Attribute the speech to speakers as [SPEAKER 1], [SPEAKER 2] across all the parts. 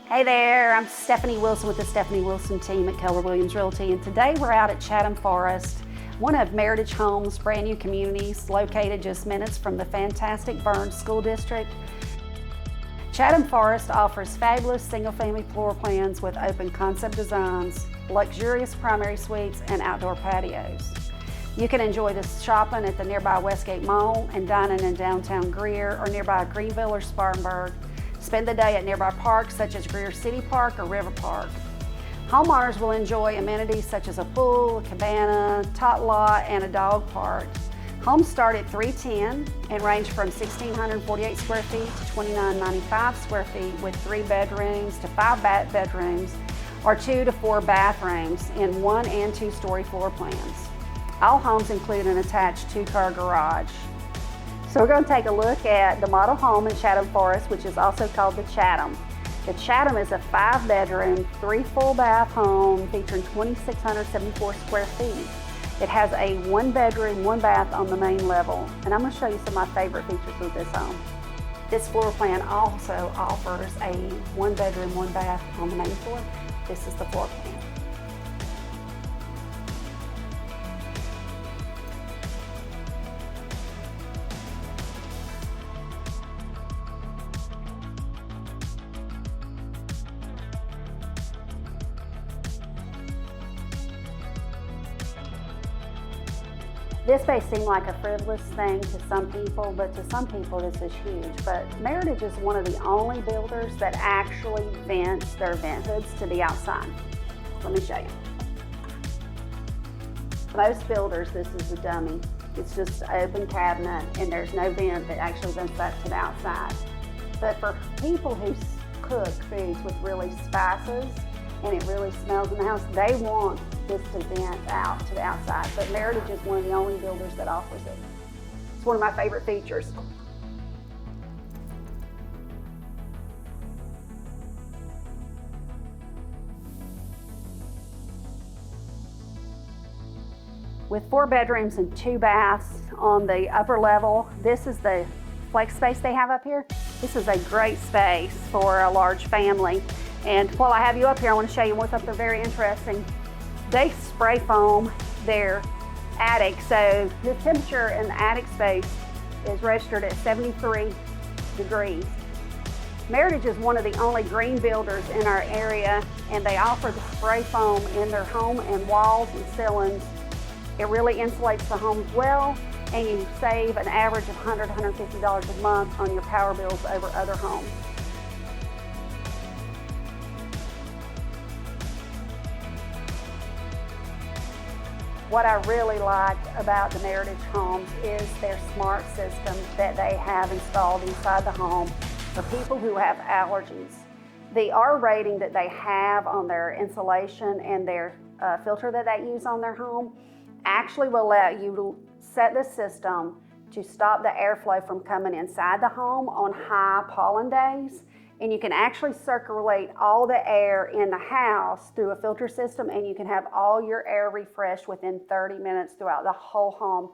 [SPEAKER 1] Hey there, I'm Stephanie Wilson with the Stephanie Wilson team at Keller Realty, and today we're out at Chatham Forest, one of Meritage Homes' brand new communities located just minutes from the fantastic Byrnes School District. Chatham Forest offers fabulous single-family floor plans with open concept designs, luxurious primary suites, and outdoor patios. You can enjoy this shopping at the nearby Westgate Mall and dining in downtown Greer or nearby Greenville or Spartanburg. Spend the day at nearby parks such as Greer City Park or River Park. Homeowners will enjoy amenities such as a pool, a cabana, tot lot, and a dog park. Homes start at $310 and range from 1,648 square feet to 2,995 square feet with 3 bedrooms to 5 bedrooms or 2 to 4 bathrooms in 1 and 2 story floor plans. All homes include an attached 2-car garage. So we're going to take a look at the model home in Chatham Forest, which is also called the Chatham. The Chatham is a 5-bedroom, 3 full bath home featuring 2,674 square feet. It has a 1-bedroom, 1 bath on the main level. And I'm going to show you some of my favorite features of this home. This floor plan also offers a 1-bedroom, 1 bath on the main floor. This is the floor plan. This may seem like a frivolous thing to some people, but to some people this is huge. But Meritage is one of the only builders that actually vents their vent hoods to the outside. Let me show you. Most builders, this is a dummy. It's just an open cabinet and there's no vent that actually vents that to the outside. But for people who cook foods with really spices and it really smells in the house, they want this to vent out to the outside. But Meritage is one of the only builders that offers it. It's one of my favorite features. With 4 bedrooms and 2 baths on the upper level, this is the flex space they have up here. This is a great space for a large family. And while I have you up here, I want to show you something very interesting. They spray foam their attic, so the temperature in the attic space is registered at 73 degrees. Meritage is one of the only green builders in our area, and they offer the spray foam in their home and walls and ceilings. It really insulates the homes well, and you save an average of $100, $150 a month on your power bills over other homes. What I really like about the Meritage Homes is their smart system that they have installed inside the home for people who have allergies. The R rating that they have on their insulation and their filter that they use on their home actually will allow you to set the system to stop the airflow from coming inside the home on high pollen days. And you can actually circulate all the air in the house through a filter system, and you can have all your air refreshed within 30 minutes throughout the whole home.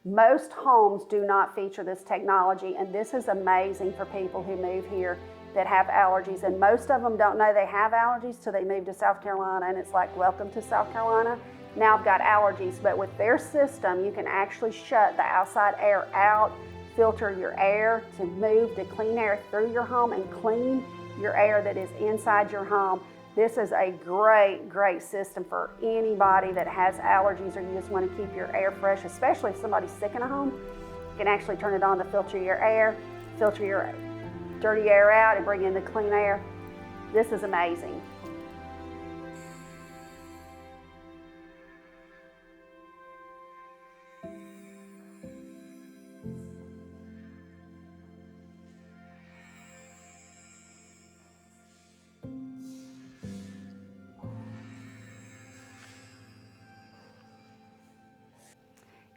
[SPEAKER 1] Most homes do not feature this technology, and this is amazing for people who move here that have allergies. And most of them don't know they have allergies till they move to South Carolina, and it's like, welcome to South Carolina. Now I've got allergies, but with their system, you can actually shut the outside air out, filter your air to move the clean air through your home and clean your air that is inside your home. This is a great, great system for anybody that has allergies or you just want to keep your air fresh, especially if somebody's sick in a home. You can actually turn it on to filter your air, filter your dirty air out and bring in the clean air. This is amazing.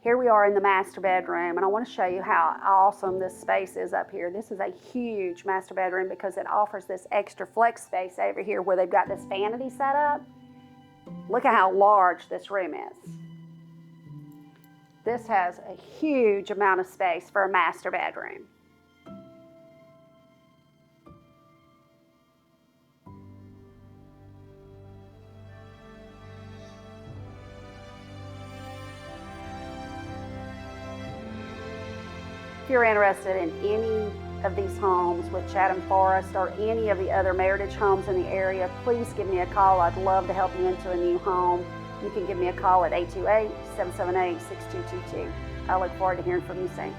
[SPEAKER 1] Here we are in the master bedroom, and I want to show you how awesome this space is up here. This is a huge master bedroom because it offers this extra flex space over here where they've got this vanity set up. Look at how large this room is. This has a huge amount of space for a master bedroom. If you're interested in any of these homes with Chatham Forest or any of the other Meritage homes in the area, please give me a call. I'd love to help you into a new home. You can give me a call at 828-778-6222. I look forward to hearing from you soon.